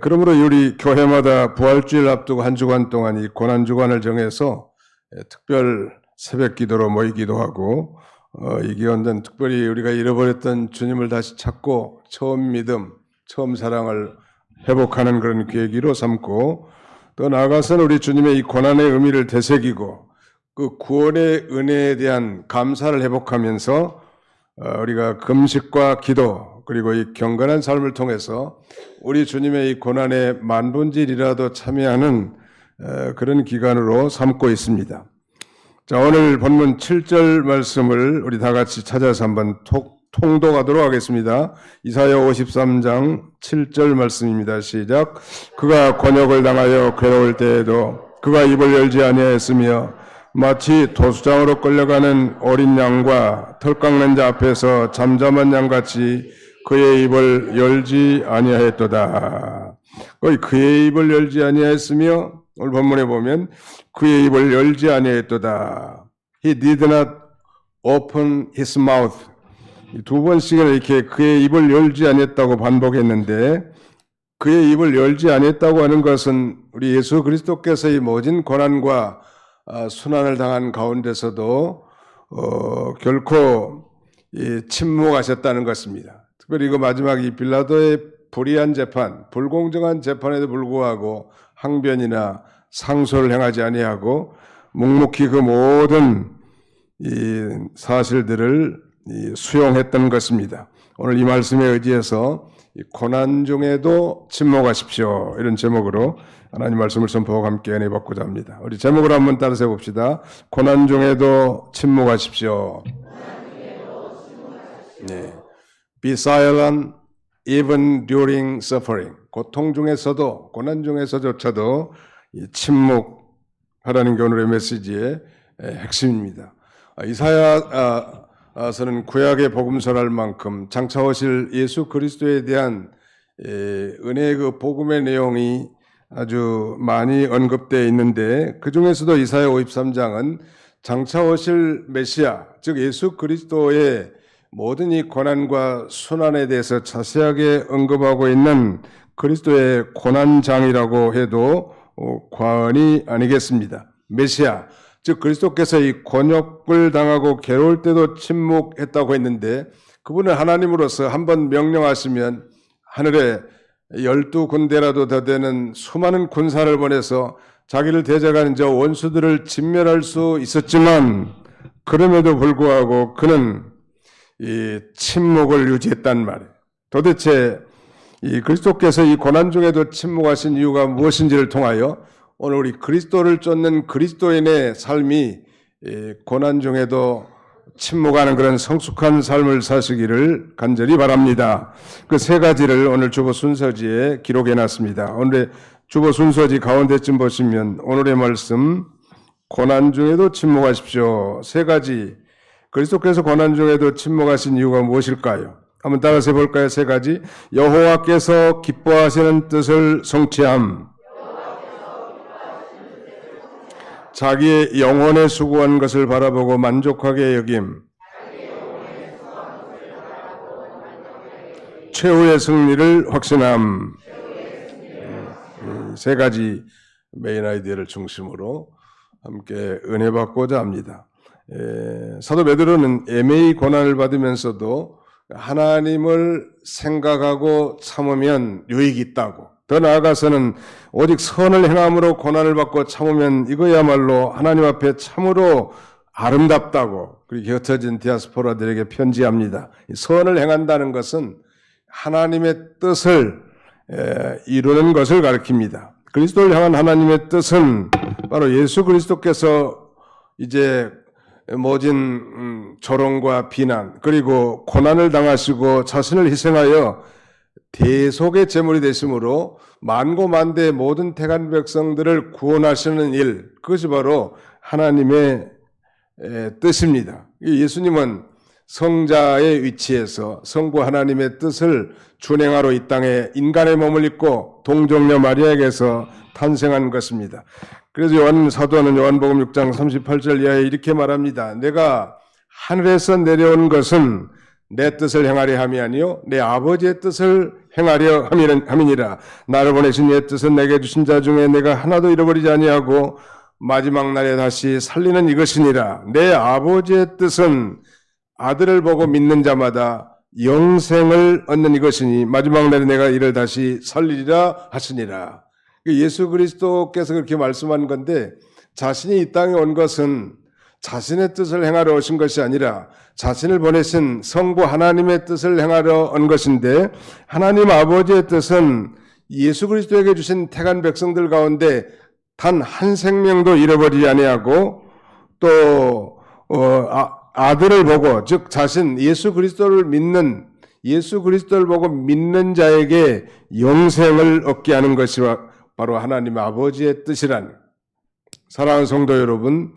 그러므로 우리 교회마다 부활주일 앞두고 한 주간 동안 이 고난주간을 정해서 특별 새벽 기도로 모이기도 하고 이 기간은 특별히 우리가 잃어버렸던 주님을 다시 찾고 처음 믿음, 처음 사랑을 회복하는 그런 계기로 삼고 또 나아가서는 우리 주님의 이 고난의 의미를 되새기고 그 구원의 은혜에 대한 감사를 회복하면서 우리가 금식과 기도 그리고 이 경건한 삶을 통해서 우리 주님의 이 고난의 만분질이라도 참여하는 그런 기간으로 삼고 있습니다. 자, 오늘 본문 7절 말씀을 우리 다 같이 찾아서 한번 통독하도록 하겠습니다. 이사야 53장 7절 말씀입니다. 시작. 그가 곤욕을 당하여 괴로울 때에도 그가 입을 열지 아니하였으며 마치 도수장으로 끌려가는 어린 양과 털 깎는 자 앞에서 잠잠한 양같이 그의 입을 열지 아니하였도다. 그의 입을 열지 아니하였으며 오늘 본문에 보면 그의 입을 열지 아니하였도다. He did not open his mouth. 두 번씩이나 이렇게 그의 입을 열지 아니했다고 반복했는데 그의 입을 열지 아니했다고 하는 것은 우리 예수 그리스도께서 이 모진 고난과 순환을 당한 가운데서도 결코 침묵하셨다는 것입니다. 특별히 이거 마지막 이 빌라도의 불의한 재판, 불공정한 재판에도 불구하고 항변이나 상소를 행하지 아니하고 묵묵히 그 모든 이 사실들을 수용했던 것입니다. 오늘 이 말씀에 의지해서 고난 중에도 침묵하십시오 이런 제목으로 하나님 말씀을 선포하고 함께 은혜 받고자 합니다. 우리 제목을 한번 따라서 봅시다. 고난 중에도 침묵하십시오. 네. Be silent even during suffering. 고통 중에서도 고난 중에서조차도 침묵하라는 게 오늘의 메시지의 핵심입니다. 이사야서는 구약의 복음서랄 만큼 장차 오실 예수 그리스도에 대한 은혜의 그 복음의 내용이 아주 많이 언급되어 있는데 그 중에서도 이사야 53장은 장차 오실 메시아 즉 예수 그리스도의 모든 이 고난과 순환에 대해서 자세하게 언급하고 있는 그리스도의 고난장이라고 해도 과언이 아니겠습니다. 메시아 즉 그리스도께서 이 곤욕을 당하고 괴로울 때도 침묵했다고 했는데 그분은 하나님으로서 한번 명령하시면 하늘에 12군대라도 더 되는 수많은 군사를 보내서 자기를 대적하는 저 원수들을 진멸할 수 있었지만 그럼에도 불구하고 그는 이 침묵을 유지했단 말이에요. 도대체 이 그리스도께서 이 고난 중에도 침묵하신 이유가 무엇인지를 통하여 오늘 우리 그리스도를 쫓는 그리스도인의 삶이 고난 중에도 침묵하는 그런 성숙한 삶을 사시기를 간절히 바랍니다. 그 세 가지를 오늘 주보 순서지에 기록해 놨습니다. 오늘의 주보 순서지 가운데쯤 보시면 오늘의 말씀 고난 중에도 침묵하십시오. 세 가지 그리스도께서 고난 중에도 침묵하신 이유가 무엇일까요? 한번 따라서 해볼까요? 세 가지. 여호와께서 기뻐하시는 뜻을 성취함. 자기의 영혼에 수고한 것을 바라보고 만족하게 여김. 최후의 승리를 확신함. 세 가지 메인 아이디어를 중심으로 함께 은혜 받고자 합니다. 사도 베드로는 애매히 고난을 받으면서도 하나님을 생각하고 참으면 유익이 있다고, 더 나아가서는 오직 선을 행함으로 고난을 받고 참으면 이거야말로 하나님 앞에 참으로 아름답다고 그렇게 흩어진 디아스포라들에게 편지합니다. 선을 행한다는 것은 하나님의 뜻을 이루는 것을 가리킵니다. 그리스도를 향한 하나님의 뜻은 바로 예수 그리스도께서 이제 모진 조롱과 비난 그리고 고난을 당하시고 자신을 희생하여 대속의 제물이 되심으로 만고만대의 모든 택한 백성들을 구원하시는 일, 그것이 바로 하나님의 뜻입니다. 예수님은 성자의 위치에서 성부 하나님의 뜻을 준행하러 이 땅에 인간의 몸을 입고 동정녀 마리아에게서 탄생한 것입니다. 그래서 사도는 요한복음 6장 38절 이하에 이렇게 말합니다. 내가 하늘에서 내려온 것은 내 뜻을 행하려 함이 아니요 내 아버지의 뜻을 행하려 함이니라. 나를 보내신 이의 뜻은 내게 주신 자 중에 내가 하나도 잃어버리지 아니하고 마지막 날에 다시 살리는 이것이니라. 내 아버지의 뜻은 아들을 보고 믿는 자마다 영생을 얻는 이것이니 마지막 날에 내가 이를 다시 살리리라 하시니라. 예수 그리스도께서 그렇게 말씀한 건데, 자신이 이 땅에 온 것은 자신의 뜻을 행하러 오신 것이 아니라 자신을 보내신 성부 하나님의 뜻을 행하러 온 것인데, 하나님 아버지의 뜻은 예수 그리스도에게 주신 택한 백성들 가운데 단 한 생명도 잃어버리지 아니하고 또 아들을 보고, 즉 자신 예수 그리스도를 믿는, 예수 그리스도를 보고 믿는 자에게 영생을 얻게 하는 것이 바로 하나님 아버지의 뜻이라는. 사랑하는 성도 여러분,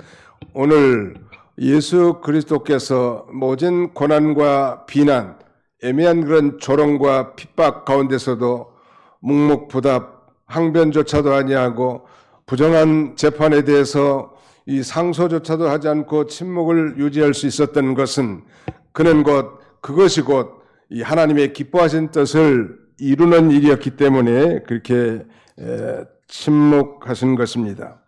오늘 예수 그리스도께서 모진 고난과 비난, 애매한 그런 조롱과 핍박 가운데서도 묵묵부답, 항변조차도 아니하고 부정한 재판에 대해서 이 상소조차도 하지 않고 침묵을 유지할 수 있었던 것은 그것이 곧 이 하나님의 기뻐하신 뜻을 이루는 일이었기 때문에 그렇게 침묵하신 것입니다.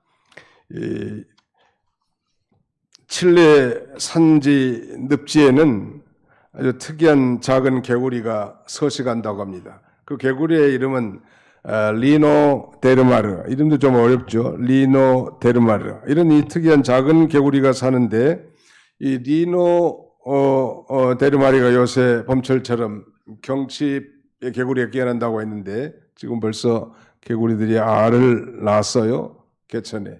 칠레 산지 늪지에는 아주 특이한 작은 개구리가 서식한다고 합니다. 그 개구리의 이름은 리노 데르마르, 이름도 좀 어렵죠. 리노 데르마르, 이런 이 특이한 작은 개구리가 사는데, 이 리노 데르마르가 요새 봄철처럼 경칩의 개구리가 깨어난다고 했는데 지금 벌써 개구리들이 알을 낳았어요, 개천에.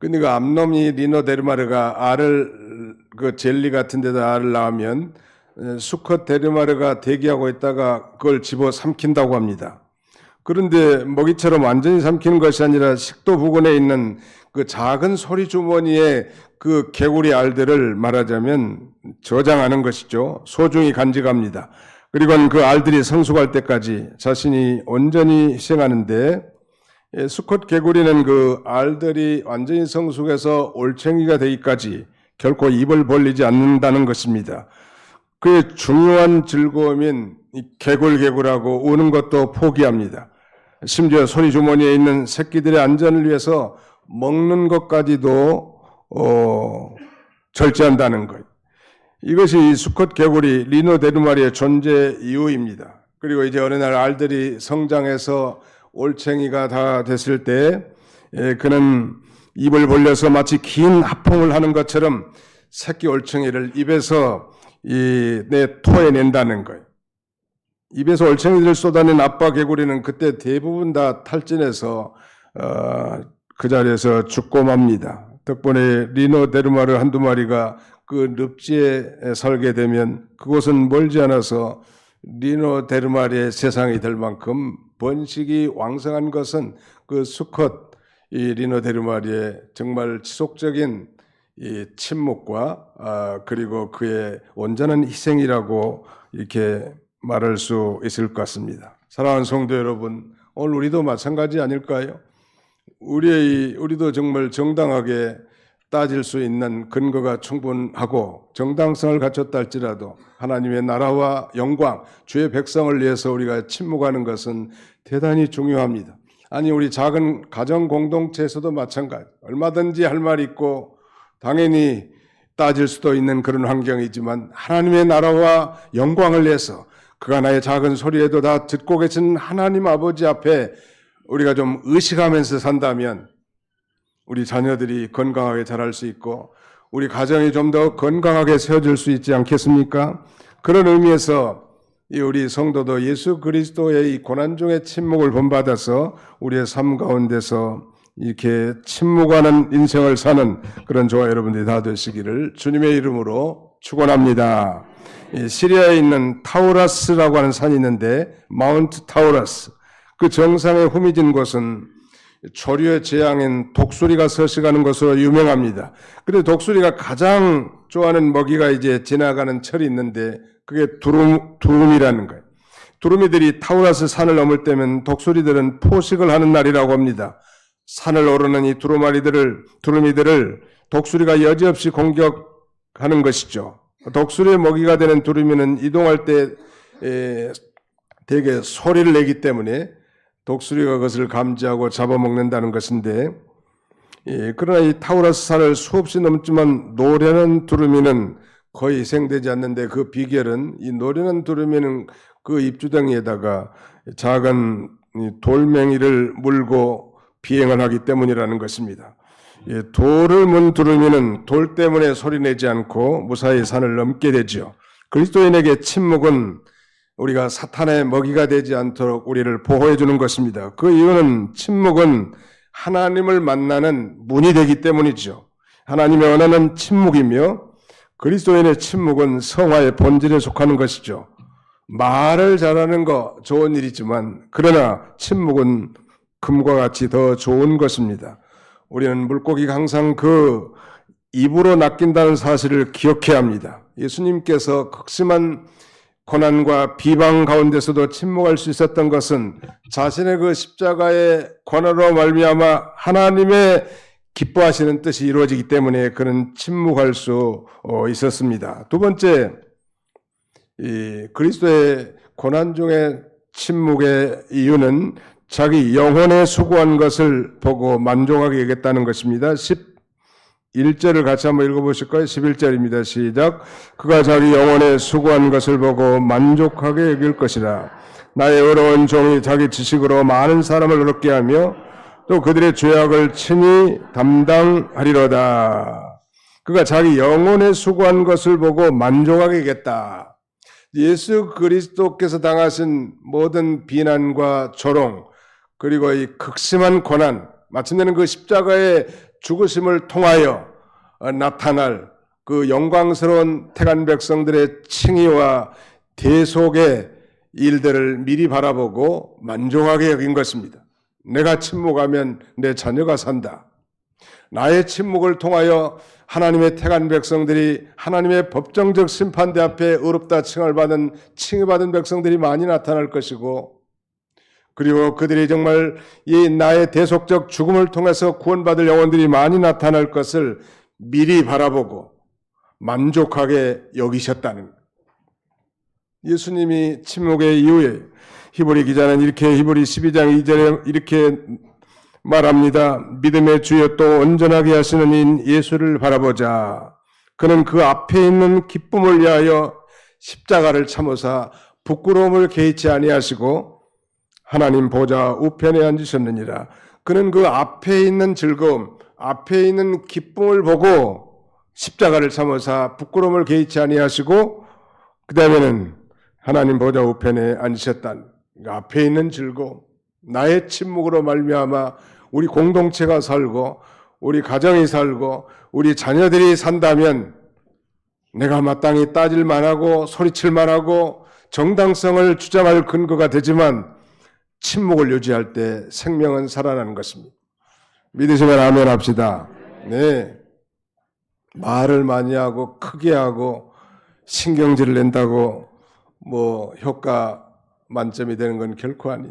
근데 그 암놈이 리노 데르마르가 알을 그 젤리 같은 데다 알을 낳으면 수컷 데르마르가 대기하고 있다가 그걸 집어 삼킨다고 합니다. 그런데 먹이처럼 완전히 삼키는 것이 아니라 식도 부근에 있는 그 작은 소리 주머니에 그 개구리 알들을 말하자면 저장하는 것이죠. 소중히 간직합니다. 그리고는 그 알들이 성숙할 때까지 자신이 온전히 희생하는데, 수컷 개구리는 그 알들이 완전히 성숙해서 올챙이가 되기까지 결코 입을 벌리지 않는다는 것입니다. 그의 중요한 즐거움인 개굴개굴하고 우는 것도 포기합니다. 심지어 소리 주머니에 있는 새끼들의 안전을 위해서 먹는 것까지도 절제한다는 것. 이것이 수컷 개구리 리노 데르마르의 존재 이유입니다. 그리고 이제 어느 날 알들이 성장해서 올챙이가 다 됐을 때 그는 입을 벌려서 마치 긴 하풍을 하는 것처럼 새끼 올챙이를 입에서 토해낸다는 거예요. 입에서 올챙이들을 쏟아낸 아빠 개구리는 그때 대부분 다 탈진해서 그 자리에서 죽고 맙니다. 덕분에 리노 데르마르 한두 마리가 그 늪지에 살게 되면 그곳은 멀지 않아서 리노 데르마르의 세상이 될 만큼 번식이 왕성한 것은 그 수컷 이 리노 데르마르의 정말 지속적인 이 침묵과 그리고 그의 온전한 희생이라고 이렇게 말할 수 있을 것 같습니다. 사랑하는 성도 여러분, 오늘 우리도 마찬가지 아닐까요? 우리도 정말 정당하게 따질 수 있는 근거가 충분하고 정당성을 갖췄다 할지라도 하나님의 나라와 영광, 주의 백성을 위해서 우리가 침묵하는 것은 대단히 중요합니다. 아니, 우리 작은 가정 공동체에서도 마찬가지. 얼마든지 할 말 있고 당연히 따질 수도 있는 그런 환경이지만 하나님의 나라와 영광을 위해서 그가 나의 작은 소리에도 다 듣고 계신 하나님 아버지 앞에 우리가 좀 의식하면서 산다면 우리 자녀들이 건강하게 자랄 수 있고 우리 가정이 좀 더 건강하게 세워질 수 있지 않겠습니까? 그런 의미에서 우리 성도도 예수 그리스도의 이 고난 중의 침묵을 본받아서 우리의 삶 가운데서 이렇게 침묵하는 인생을 사는 그런 저와 여러분들이 다 되시기를 주님의 이름으로 축원합니다. 시리아에 있는 타우라스라고 하는 산이 있는데 마운트 타우라스, 그 정상에 후미진 곳은 조류의 재앙인 독수리가 서식하는 것으로 유명합니다. 그런데 독수리가 가장 좋아하는 먹이가 이제 지나가는 철이 있는데 그게 두루미라는 거예요. 두루미들이 타우라스 산을 넘을 때면 독수리들은 포식을 하는 날이라고 합니다. 산을 오르는 이 두루미들을 독수리가 여지없이 공격하는 것이죠. 독수리의 먹이가 되는 두루미는 이동할 때 대개 소리를 내기 때문에 독수리가 그것을 감지하고 잡아먹는다는 것인데, 그러나 이 타우러스 산을 수없이 넘지만 노래는 두루미는 거의 희생되지 않는데, 그 비결은 이 노래는 두루미는 그 입주덩이에다가 작은 돌멩이를 물고 비행을 하기 때문이라는 것입니다. 돌을 문 두루미는 돌 때문에 소리내지 않고 무사히 산을 넘게 되죠. 그리스도인에게 침묵은 우리가 사탄의 먹이가 되지 않도록 우리를 보호해 주는 것입니다. 그 이유는 침묵은 하나님을 만나는 문이 되기 때문이죠. 하나님의 원하는 침묵이며 그리스도인의 침묵은 성화의 본질에 속하는 것이죠. 말을 잘하는 거 좋은 일이지만 그러나 침묵은 금과 같이 더 좋은 것입니다. 우리는 물고기가 항상 그 입으로 낚인다는 사실을 기억해야 합니다. 예수님께서 극심한 고난과 비방 가운데서도 침묵할 수 있었던 것은 자신의 그 십자가의 고난으로 말미암아 하나님의 기뻐하시는 뜻이 이루어지기 때문에 그는 침묵할 수 있었습니다. 두 번째, 이 그리스도의 고난 중에 침묵의 이유는 자기 영혼에 수고한 것을 보고 만족하게 여겼다는 것입니다. 11절을 같이 한번 읽어보실까요? 11절입니다. 시작. 그가 자기 영혼에 수고한 것을 보고 만족하게 여길 것이라. 나의 어려운 종이 자기 지식으로 많은 사람을 어렵게 하며 또 그들의 죄악을 친히 담당하리로다. 그가 자기 영혼에 수고한 것을 보고 만족하게 여겼다. 예수 그리스도께서 당하신 모든 비난과 조롱, 그리고 이 극심한 고난, 마침내는 그 십자가의 죽으심을 통하여 나타날 그 영광스러운 택한 백성들의 칭의와 대속의 일들을 미리 바라보고 만족하게 여긴 것입니다. 내가 침묵하면 내 자녀가 산다. 나의 침묵을 통하여 하나님의 택한 백성들이 하나님의 법정적 심판대 앞에 의롭다 칭의받은 백성들이 많이 나타날 것이고, 그리고 그들이 정말 이 나의 대속적 죽음을 통해서 구원받을 영혼들이 많이 나타날 것을 미리 바라보고 만족하게 여기셨다는 것. 예수님이 침묵의 이유에 히브리 기자는 이렇게 히브리 12장 2절에 이렇게 말합니다. 믿음의 주여 또 온전하게 하시는 인 예수를 바라보자. 그는 그 앞에 있는 기쁨을 위하여 십자가를 참으사 부끄러움을 개의치 아니하시고 하나님 보좌 우편에 앉으셨느니라. 그는 그 앞에 있는 즐거움, 앞에 있는 기쁨을 보고 십자가를 참으사 부끄러움을 개의치 아니하시고 그 다음에는 하나님 보좌 우편에 앉으셨다. 그러니까 앞에 있는 즐거움, 나의 침묵으로 말미암아 우리 공동체가 살고 우리 가정이 살고 우리 자녀들이 산다면 내가 마땅히 따질 만하고 소리칠 만하고 정당성을 주장할 근거가 되지만 침묵을 유지할 때 생명은 살아나는 것입니다. 믿으시면 아멘 합시다. 네. 말을 많이 하고 크게 하고 신경질을 낸다고 뭐 효과 만점이 되는 건 결코 아니.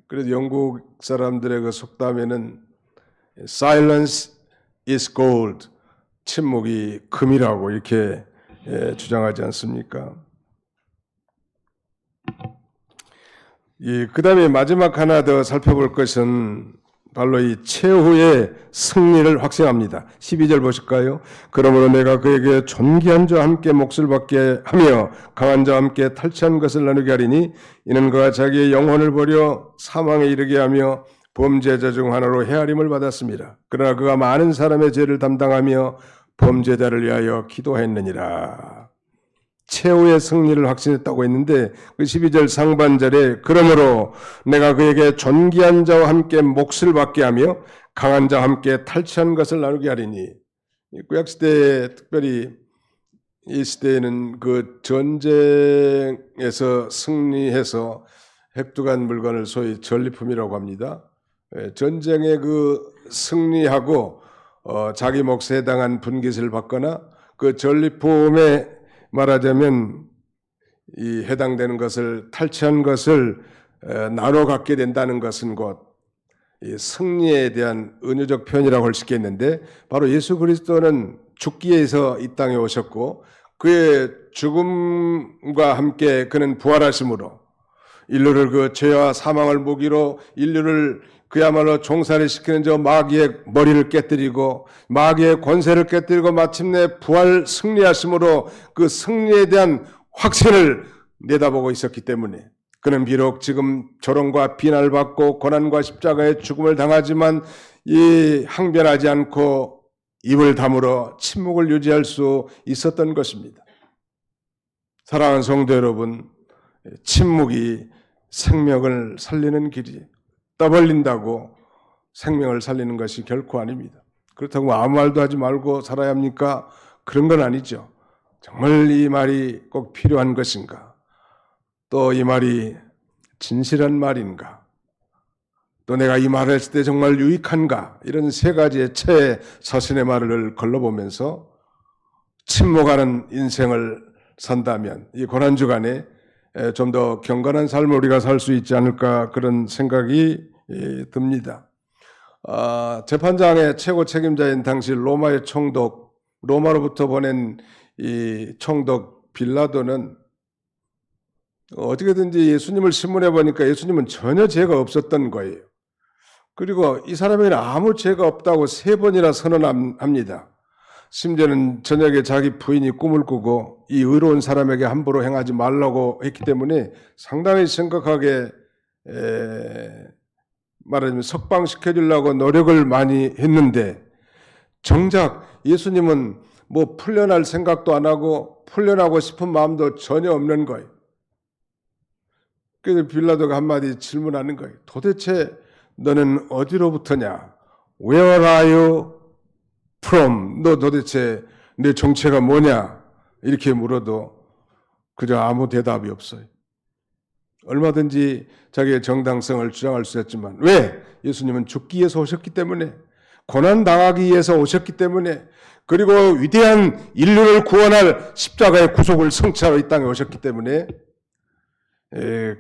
그래서 영국 사람들의 그 속담에는 silence is gold, 침묵이 금이라고 이렇게 주장하지 않습니까? 그 다음에 마지막 하나 더 살펴볼 것은 바로 이 최후의 승리를 확신합니다. 12절 보실까요? 그러므로 내가 그에게 존귀한 자와 함께 몫을 받게 하며 강한 자와 함께 탈취한 것을 나누게 하리니 이는 그가 자기의 영혼을 버려 사망에 이르게 하며 범죄자 중 하나로 헤아림을 받았습니다. 그러나 그가 많은 사람의 죄를 담당하며 범죄자를 위하여 기도했느니라. 최후의 승리를 확신했다고 했는데 그 12절 상반절에 그러므로 내가 그에게 존귀한 자와 함께 몫을 받게 하며 강한 자와 함께 탈취한 것을 나누게 하리니, 구약시대에 특별히 이 시대에는 그 전쟁에서 승리해서 획득한 물건을 소위 전리품이라고 합니다. 전쟁에 그 승리하고 자기 몫에 해당한 분깃을 받거나 그 전리품에 말하자면 이 해당되는 것을 탈취한 것을 나눠 갖게 된다는 것은 곧 이 승리에 대한 은유적 표현이라고 할 수 있겠는데, 바로 예수 그리스도는 죽기 위해서 이 땅에 오셨고 그의 죽음과 함께 그는 부활하심으로 인류를 그 죄와 사망을 무기로 인류를 그야말로 종살이 시키는 저 마귀의 머리를 깨뜨리고 마귀의 권세를 깨뜨리고 마침내 부활 승리하심으로 그 승리에 대한 확신을 내다보고 있었기 때문에 그는 비록 지금 조롱과 비난을 받고 고난과 십자가의 죽음을 당하지만 이 항변하지 않고 입을 다물어 침묵을 유지할 수 있었던 것입니다. 사랑하는 성도 여러분, 침묵이 생명을 살리는 길이 떠벌린다고 생명을 살리는 것이 결코 아닙니다. 그렇다고 아무 말도 하지 말고 살아야 합니까? 그런 건 아니죠. 정말 이 말이 꼭 필요한 것인가? 또 이 말이 진실한 말인가? 또 내가 이 말을 했을 때 정말 유익한가? 이런 세 가지의 채 자신의 말을 걸러보면서 침묵하는 인생을 산다면 이 고난주간에 좀 더 경건한 삶을 우리가 살 수 있지 않을까 그런 생각이 듭니다. 재판장의 최고 책임자인 당시 로마의 총독, 로마로부터 보낸 이 총독 빌라도는 어떻게든지 예수님을 신문해 보니까 예수님은 전혀 죄가 없었던 거예요. 그리고 이 사람에게는 아무 죄가 없다고 3번이나 선언합니다. 심지어는 저녁에 자기 부인이 꿈을 꾸고 이 의로운 사람에게 함부로 행하지 말라고 했기 때문에 상당히 심각하게 말하자면 석방시켜주려고 노력을 많이 했는데 정작 예수님은 뭐 풀려날 생각도 안 하고 풀려나고 싶은 마음도 전혀 없는 거예요. 그래서 빌라도가 한마디 질문하는 거예요. 도대체 너는 어디로부터냐? Where are you from? 너 도대체 내 정체가 뭐냐? 이렇게 물어도 그저 아무 대답이 없어요. 얼마든지 자기의 정당성을 주장할 수 있지만 왜? 예수님은 죽기 위해서 오셨기 때문에 고난당하기 위해서 오셨기 때문에 그리고 위대한 인류를 구원할 십자가의 구속을 성취하러 이 땅에 오셨기 때문에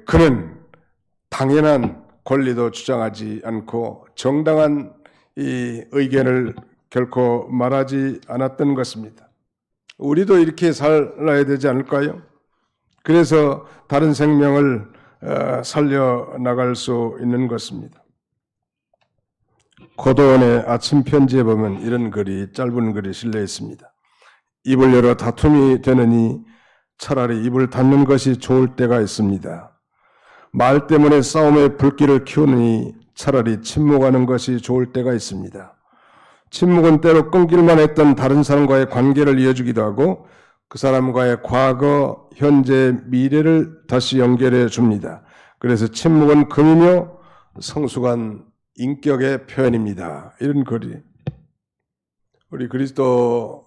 그는 당연한 권리도 주장하지 않고 정당한 이 의견을 결코 말하지 않았던 것입니다. 우리도 이렇게 살아야 되지 않을까요? 그래서 다른 생명을 살려나갈 수 있는 것입니다. 고도원의 아침 편지에 보면 이런 글이 짧은 글이 실려 있습니다. 입을 열어 다툼이 되느니 차라리 입을 닫는 것이 좋을 때가 있습니다. 말 때문에 싸움의 불길을 키우느니 차라리 침묵하는 것이 좋을 때가 있습니다. 침묵은 때로 끊길만 했던 다른 사람과의 관계를 이어주기도 하고 그 사람과의 과거, 현재, 미래를 다시 연결해 줍니다. 그래서 침묵은 금이며 성숙한 인격의 표현입니다. 이런 글이 우리 그리스도인들은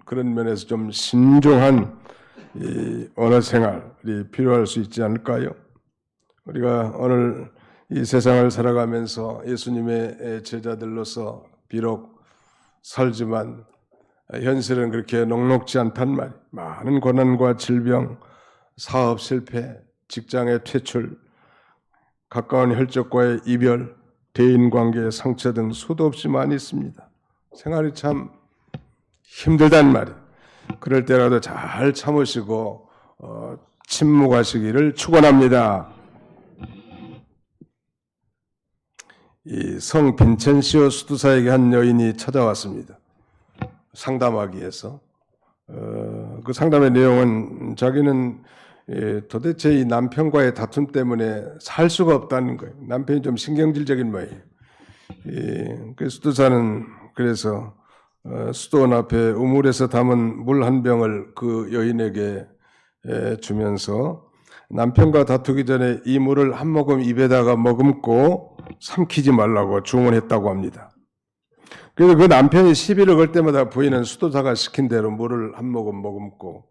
그런 면에서 좀 신중한 이 언어 생활이 필요할 수 있지 않을까요? 우리가 오늘 이 세상을 살아가면서 예수님의 제자들로서 비록 살지만 현실은 그렇게 녹록지 않단 말이에요. 많은 고난과 질병, 사업 실패, 직장의 퇴출, 가까운 혈족과의 이별, 대인관계의 상처 등 수도 없이 많이 있습니다. 생활이 참 힘들단 말이에요. 그럴 때라도 잘 참으시고 침묵하시기를 축원합니다. 이 성 빈첸시오 수도사에게 한 여인이 찾아왔습니다. 상담하기 위해서. 그 상담의 내용은 자기는 도대체 이 남편과의 다툼 때문에 살 수가 없다는 거예요. 남편이 좀 신경질적인 모양이에요. 그 수도사는 그래서 수도원 앞에 우물에서 담은 물 한 병을 그 여인에게 주면서 남편과 다투기 전에 이 물을 한 모금 입에다가 머금고 삼키지 말라고 주문했다고 합니다. 그래서 그 남편이 시비를 걸 때마다 부인은 수도사가 시킨 대로 물을 한 모금 머금고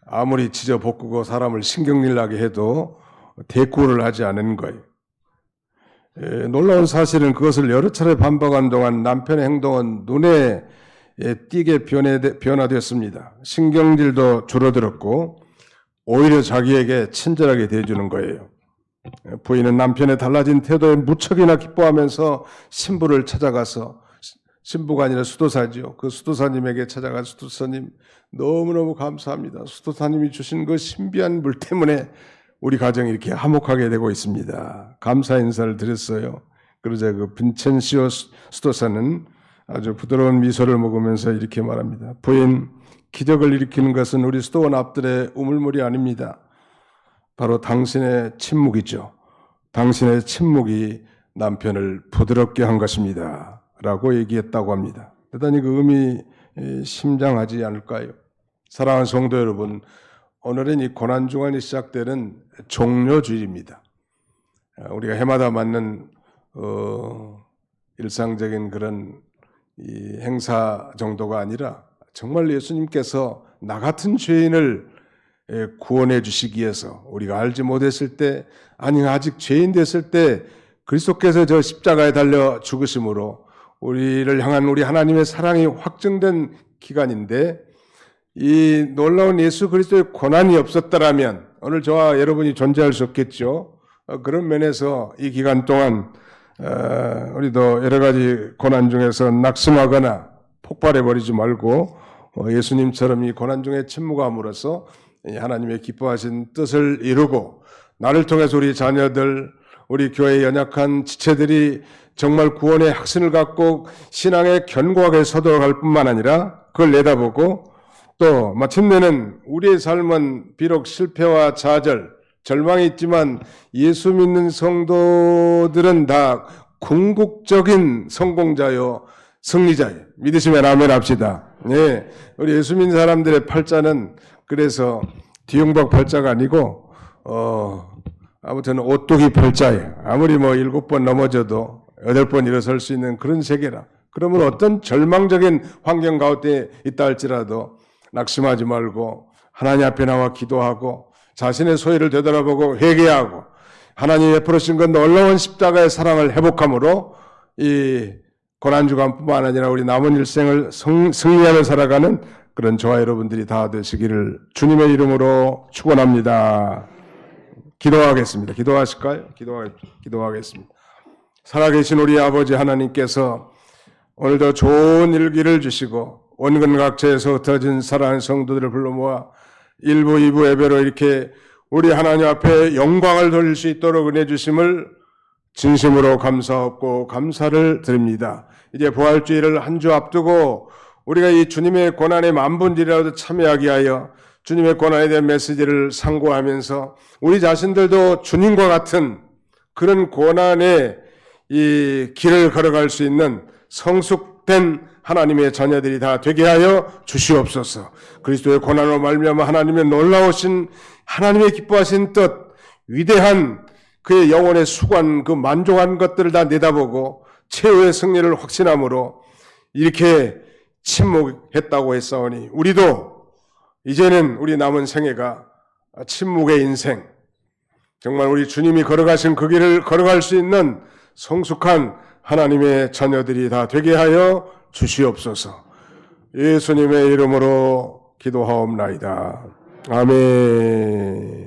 아무리 지져 볶고 사람을 신경질 나게 해도 대꾸를 하지 않은 거예요. 놀라운 사실은 그것을 여러 차례 반복한 동안 남편의 행동은 눈에 띄게 변화되었습니다. 신경질도 줄어들었고 오히려 자기에게 친절하게 대해주는 거예요. 부인은 남편의 달라진 태도에 무척이나 기뻐하면서 신부를 찾아가서 신부가 아니라 수도사죠. 그 수도사님에게 찾아가 수도사님 너무너무 감사합니다. 수도사님이 주신 그 신비한 물 때문에 우리 가정이 이렇게 화목하게 되고 있습니다. 감사 인사를 드렸어요. 그러자 그 빈첸시오 수도사는 아주 부드러운 미소를 먹으면서 이렇게 말합니다. 부인, 기적을 일으키는 것은 우리 수도원 앞들의 우물물이 아닙니다. 바로 당신의 침묵이죠. 당신의 침묵이 남편을 부드럽게 한 것입니다. 라고 얘기했다고 합니다. 대단히 그 의미 심장하지 않을까요? 사랑하는 성도 여러분, 오늘은 이 고난주간이 시작되는 종료주일입니다. 우리가 해마다 맞는 일상적인 그런 이 행사 정도가 아니라 정말 예수님께서 나 같은 죄인을 구원해 주시기 위해서 우리가 알지 못했을 때, 아니 아직 죄인 됐을 때 그리스도께서 저 십자가에 달려 죽으심으로 우리를 향한 우리 하나님의 사랑이 확증된 기간인데, 이 놀라운 예수 그리스도의 고난이 없었더라면 오늘 저와 여러분이 존재할 수 없겠죠. 그런 면에서 이 기간 동안 우리도 여러 가지 고난 중에서 낙심하거나 폭발해버리지 말고 예수님처럼 이 고난 중에 침묵함으로써 하나님의 기뻐하신 뜻을 이루고, 나를 통해서 우리 자녀들, 우리 교회의 연약한 지체들이 정말 구원의 확신을 갖고 신앙의 견고하게 서도갈 뿐만 아니라 그걸 내다보고, 또 마침내는 우리의 삶은 비록 실패와 좌절, 절망이 있지만 예수 믿는 성도들은 다 궁극적인 성공자요 승리자예요. 믿으시면 아멘 합시다. 네, 우리 예수 믿는 사람들의 팔자는 그래서 뒤용박 팔자가 아니고 아무튼 오뚜기 팔자예요. 아무리 7번 넘어져도 8번 일어설 수 있는 그런 세계라. 그러면 어떤 절망적인 환경 가운데 있다 할지라도 낙심하지 말고 하나님 앞에 나와 기도하고 자신의 소유를 되돌아보고 회개하고 하나님이 베풀으신 건 놀라운 십자가의 사랑을 회복함으로 이 고난주간뿐만 아니라 우리 남은 일생을 승리하며 살아가는 그런 저와 여러분들이 다 되시기를 주님의 이름으로 축원합니다. 기도하겠습니다. 기도하실까요? 기도하겠습니다. 살아계신 우리 아버지 하나님께서 오늘도 좋은 일기를 주시고 원근 각처에서 흩어진 사랑하는 성도들을 불러 모아 1부, 2부 예배로 이렇게 우리 하나님 앞에 영광을 돌릴 수 있도록 은혜 주심을 진심으로 감사하고 감사를 드립니다. 이제 부활주의를 한 주 앞두고 우리가 이 주님의 고난에 만분일이라도 참여하게 하여 주님의 고난에 대한 메시지를 상고하면서 우리 자신들도 주님과 같은 그런 고난의 이 길을 걸어갈 수 있는 성숙된 하나님의 자녀들이 다 되게 하여 주시옵소서. 그리스도의 고난으로 말미암아 하나님의 놀라우신 하나님의 기뻐하신 뜻, 위대한 그의 영혼의 수관, 그 만족한 것들을 다 내다보고 최후의 승리를 확신함으로 이렇게 침묵했다고 했사오니 우리도 이제는 우리 남은 생애가 침묵의 인생, 정말 우리 주님이 걸어가신 그 길을 걸어갈 수 있는 성숙한 하나님의 자녀들이 다 되게 하여 주시옵소서. 예수님의 이름으로 기도하옵나이다. 아멘.